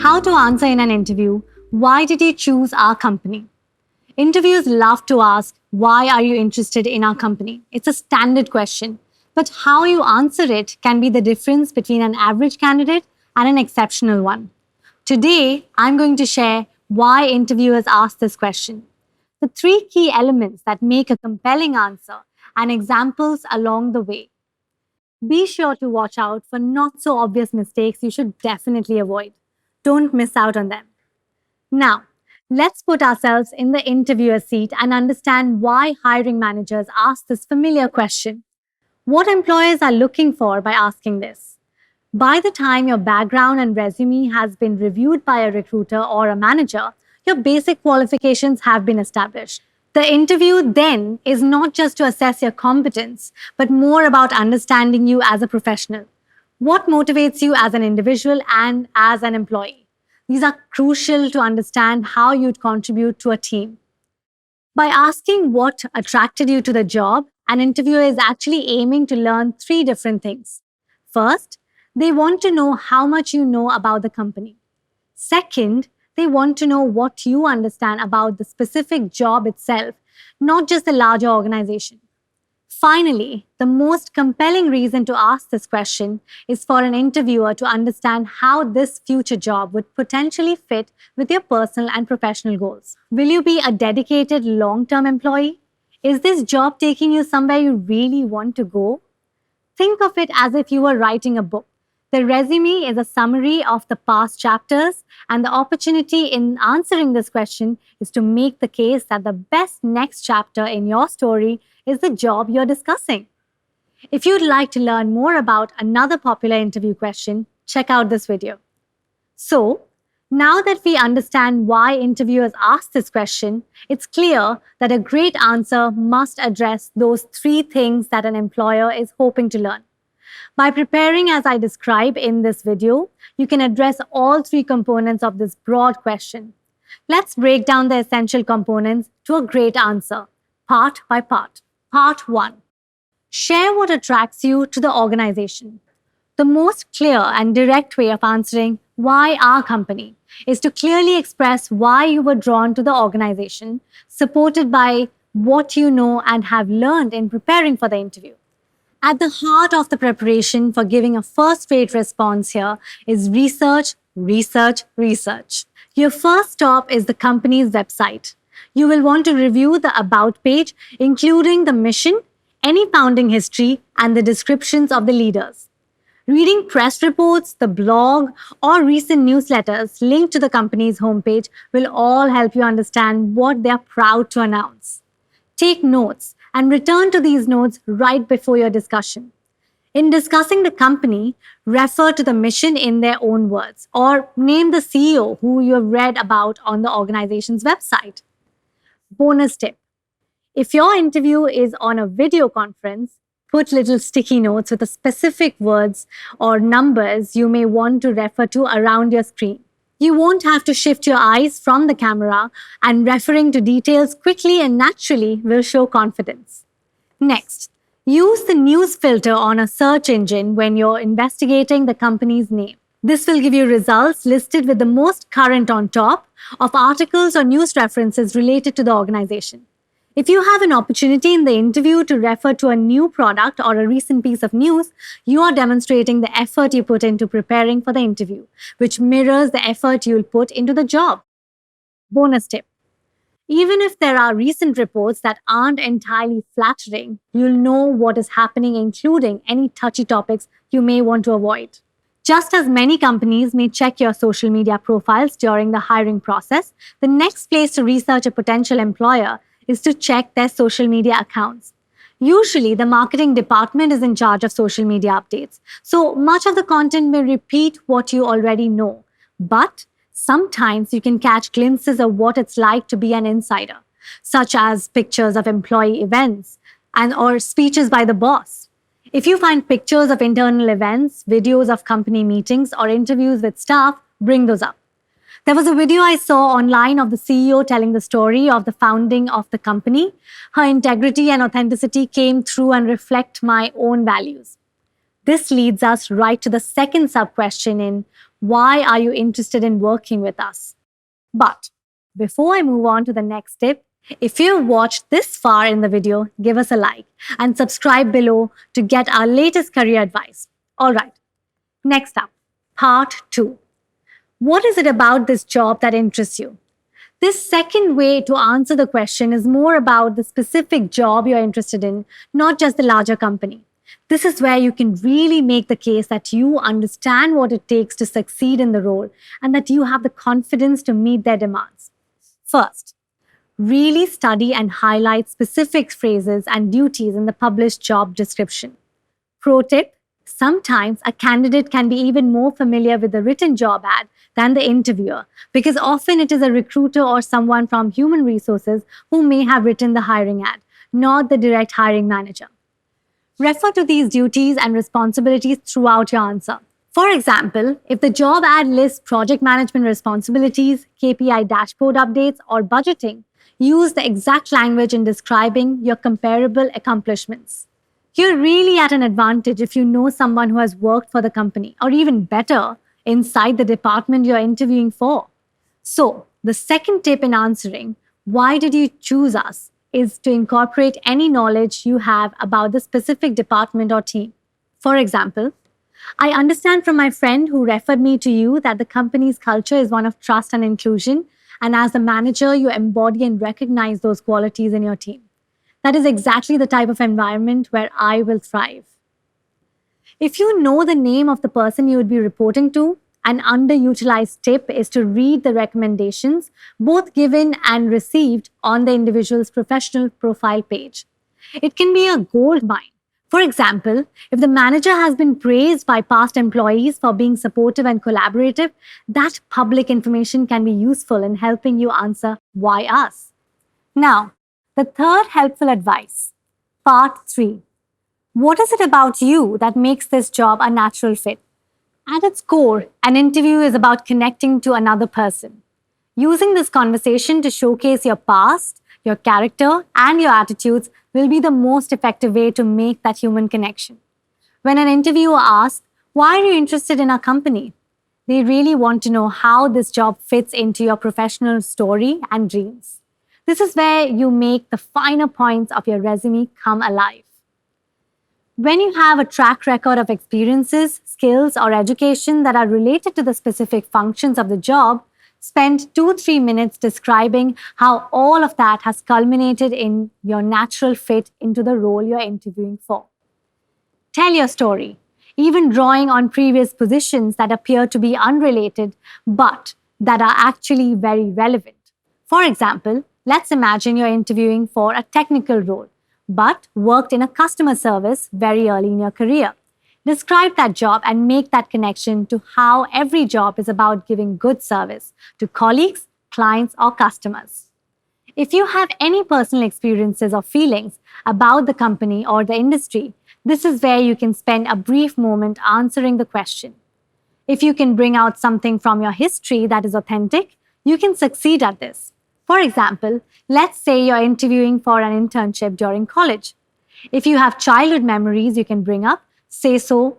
How to answer in an interview, why did you choose our company? Interviewers love to ask, why are you interested in our company? It's a standard question, but how you answer it can be the difference between an average candidate and an exceptional one. Today, I'm going to share why interviewers ask this question, the three key elements that make a compelling answer, and examples along the way. Be sure to watch out for not so obvious mistakes you should definitely avoid. Don't miss out on them. Now, let's put ourselves in the interviewer seat and understand why hiring managers ask this familiar question. What employers are looking for by asking this? By the time your background and resume has been reviewed by a recruiter or a manager, your basic qualifications have been established. The interview then is not just to assess your competence, but more about understanding you as a professional. What motivates you as an individual and as an employee? These are crucial to understand how you'd contribute to a team. By asking what attracted you to the job, an interviewer is actually aiming to learn three different things. First, they want to know how much you know about the company. Second, they want to know what you understand about the specific job itself, not just the larger organization. Finally, the most compelling reason to ask this question is for an interviewer to understand how this future job would potentially fit with your personal and professional goals. Will you be a dedicated long-term employee? Is this job taking you somewhere you really want to go? Think of it as if you were writing a book. The resume is a summary of the past chapters, and the opportunity in answering this question is to make the case that the best next chapter in your story is the job you're discussing. If you'd like to learn more about another popular interview question, check out this video. So, now that we understand why interviewers ask this question, it's clear that a great answer must address those three things that an employer is hoping to learn. By preparing as I describe in this video, you can address all three components of this broad question. Let's break down the essential components to a great answer, part by part. Part 1. Share what attracts you to the organization. The most clear and direct way of answering why our company is to clearly express why you were drawn to the organization, supported by what you know and have learned in preparing for the interview. At the heart of the preparation for giving a first-rate response here is research, research, research. Your first stop is the company's website. You will want to review the About page, including the mission, any founding history, and the descriptions of the leaders. Reading press reports, the blog, or recent newsletters linked to the company's homepage will all help you understand what they are proud to announce. Take notes and return to these notes right before your discussion. In discussing the company, refer to the mission in their own words or name the CEO who you have read about on the organization's website. Bonus tip. If your interview is on a video conference, put little sticky notes with the specific words or numbers you may want to refer to around your screen. You won't have to shift your eyes from the camera, and referring to details quickly and naturally will show confidence. Next, use the news filter on a search engine when you're investigating the company's name. This will give you results listed with the most current on top of articles or news references related to the organization. If you have an opportunity in the interview to refer to a new product or a recent piece of news, you are demonstrating the effort you put into preparing for the interview, which mirrors the effort you'll put into the job. Bonus tip. Even if there are recent reports that aren't entirely flattering, you'll know what is happening, including any touchy topics you may want to avoid. Just as many companies may check your social media profiles during the hiring process, the next place to research a potential employer is to check their social media accounts. Usually, the marketing department is in charge of social media updates, so much of the content may repeat what you already know. But sometimes you can catch glimpses of what it's like to be an insider, such as pictures of employee events or speeches by the boss. If you find pictures of internal events, videos of company meetings, or interviews with staff, bring those up. There was a video I saw online of the CEO telling the story of the founding of the company. Her integrity and authenticity came through and reflect my own values. This leads us right to the second sub-question in Why are you interested in working with us? But before I move on to the next tip, if you've watched this far in the video, give us a like and subscribe below to get our latest career advice. All right, next up, part 2. What is it about this job that interests you? This second way to answer the question is more about the specific job you're interested in, not just the larger company. This is where you can really make the case that you understand what it takes to succeed in the role and that you have the confidence to meet their demands. First, really study and highlight specific phrases and duties in the published job description. Pro tip: sometimes a candidate can be even more familiar with the written job ad than the interviewer because often it is a recruiter or someone from human resources who may have written the hiring ad, not the direct hiring manager. Refer to these duties and responsibilities throughout your answer. For example, if the job ad lists project management responsibilities, KPI dashboard updates, or budgeting, use the exact language in describing your comparable accomplishments. You're really at an advantage if you know someone who has worked for the company, or even better, inside the department you're interviewing for. So, the second tip in answering, why did you choose us, is to incorporate any knowledge you have about the specific department or team. For example, I understand from my friend who referred me to you that the company's culture is one of trust and inclusion, and as the manager, you embody and recognize those qualities in your team. That is exactly the type of environment where I will thrive. If you know the name of the person you would be reporting to, an underutilized tip is to read the recommendations, both given and received, on the individual's professional profile page. It can be a gold mine. For example, if the manager has been praised by past employees for being supportive and collaborative, that public information can be useful in helping you answer why us. Now, the third helpful advice, part 3. What is it about you that makes this job a natural fit? At its core, an interview is about connecting to another person. Using this conversation to showcase your past, your character, and your attitudes will be the most effective way to make that human connection. When an interviewer asks, "Why are you interested in our company?" they really want to know how this job fits into your professional story and dreams. This is where you make the finer points of your resume come alive. When you have a track record of experiences, skills, or education that are related to the specific functions of the job, spend 2-3 minutes describing how all of that has culminated in your natural fit into the role you're interviewing for. Tell your story, even drawing on previous positions that appear to be unrelated but that are actually very relevant. For example, let's imagine you're interviewing for a technical role, but worked in a customer service very early in your career. Describe that job and make that connection to how every job is about giving good service to colleagues, clients, or customers. If you have any personal experiences or feelings about the company or the industry, this is where you can spend a brief moment answering the question. If you can bring out something from your history that is authentic, you can succeed at this. For example, let's say you're interviewing for an internship during college. If you have childhood memories you can bring up, say so.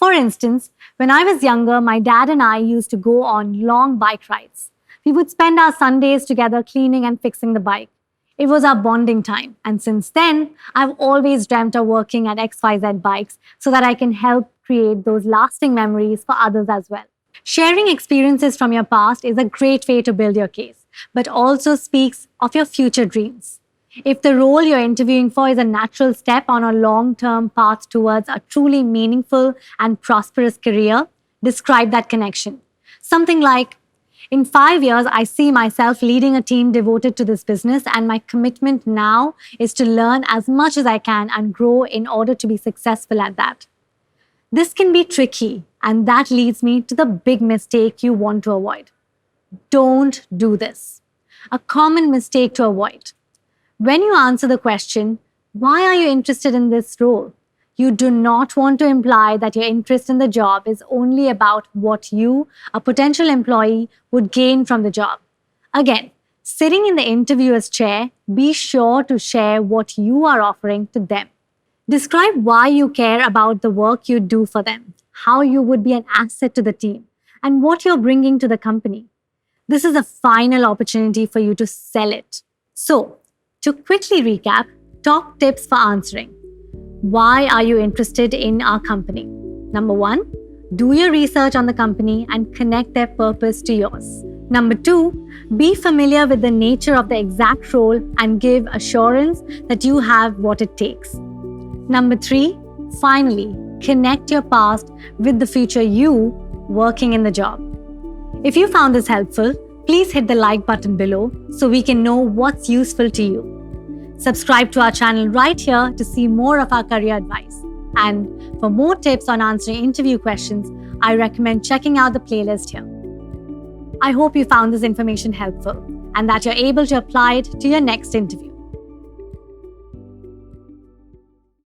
For instance, when I was younger, my dad and I used to go on long bike rides. We would spend our Sundays together cleaning and fixing the bike. It was our bonding time, and since then, I've always dreamt of working at XYZ Bikes so that I can help create those lasting memories for others as well. Sharing experiences from your past is a great way to build your case, but also speaks of your future dreams. If the role you're interviewing for is a natural step on a long-term path towards a truly meaningful and prosperous career, describe that connection. Something like, "In 5 years, I see myself leading a team devoted to this business, and my commitment now is to learn as much as I can and grow in order to be successful at that." This can be tricky, and that leads me to the big mistake you want to avoid. Don't do this. A common mistake to avoid. When you answer the question, "Why are you interested in this role?" you do not want to imply that your interest in the job is only about what you, a potential employee, would gain from the job. Again, sitting in the interviewer's chair, be sure to share what you are offering to them. Describe why you care about the work you do for them, how you would be an asset to the team, and what you're bringing to the company. This is a final opportunity for you to sell it. So, to quickly recap, top tips for answering. Why are you interested in our company? Number 1, do your research on the company and connect their purpose to yours. Number 2, be familiar with the nature of the exact role and give assurance that you have what it takes. Number 3, finally, connect your past with the future you working in the job. If you found this helpful, please hit the like button below so we can know what's useful to you. Subscribe to our channel right here to see more of our career advice. And for more tips on answering interview questions, I recommend checking out the playlist here. I hope you found this information helpful and that you're able to apply it to your next interview.